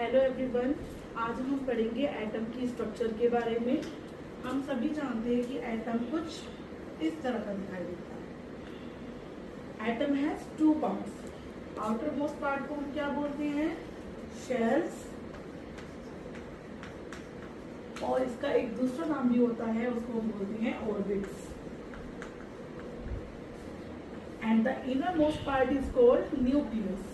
Hello everyone, आज हम पढ़ेंगे एटम की स्ट्रक्चर के बारे में। हम सभी जानते हैं कि एटम कुछ इस तरह का दिखाई देता है। Atom has two parts. Outer most part को हम क्या बोलते हैं? शेल्स। और इसका एक दूसरा नाम भी होता है, उसको हम बोलते हैं orbits. And the inner most part is called nucleus.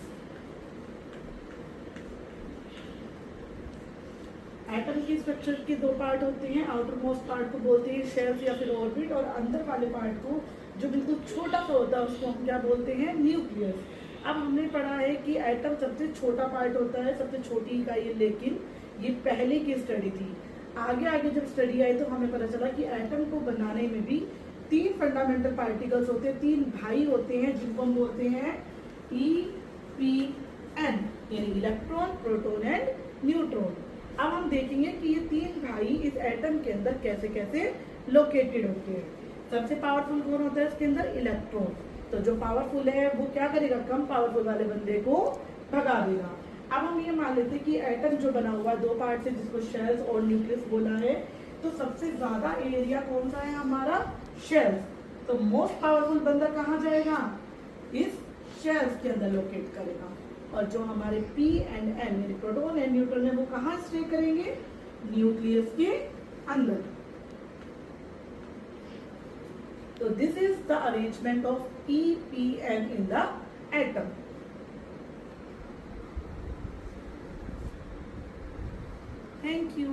Atom की स्ट्रक्चर के दो पार्ट होते हैं। आउटर मोस्ट पार्ट को बोलते हैं शेल्स या फिर ऑर्बिट, और अंदर वाले पार्ट को जो बिल्कुल छोटा सा होता है उसको हम क्या बोलते हैं? न्यूक्लियस। अब हमने पढ़ा है कि एटम सबसे छोटा पार्ट होता है, सबसे छोटी इकाई है, लेकिन ये पहले की स्टडी थी। आगे आगे जब स्टडी आई तो हमें पता चला कि एटम को बनाने में भी तीन फंडामेंटल पार्टिकल्स होते हैं, तीन भाई होते हैं, जिनको हम बोलते हैं EPN, यानी इलेक्ट्रॉन, प्रोटॉन एंड न्यूट्रॉन। अब हम देखेंगे कि ये तीन भाई इस एटम के अंदर कैसे कैसे लोकेटेड होते हैं। सबसे पावरफुल कौन होता है इसके अंदर? इलेक्ट्रॉन। तो जो पावरफुल है वो क्या करेगा? कम पावरफुल वाले बंदे को भगा देगा। अब हम ये मान लेते हैं कि एटम जो बना हुआ है दो पार्ट से, जिसको शेल्स और न्यूक्लियस बोला है, तो सबसे ज्यादा एरिया कौन सा है हमारा? शेल्स। तो मोस्ट पावरफुल बंदा कहाँ जाएगा? इस शेल्स के अंदर लोकेट करेगा। और जो हमारे P एंड N यानी प्रोटॉन एंड न्यूट्रॉन है वो कहाँ स्टे करेंगे? न्यूक्लियस के अंदर। तो this is the arrangement of EPN in the atom. Thank you.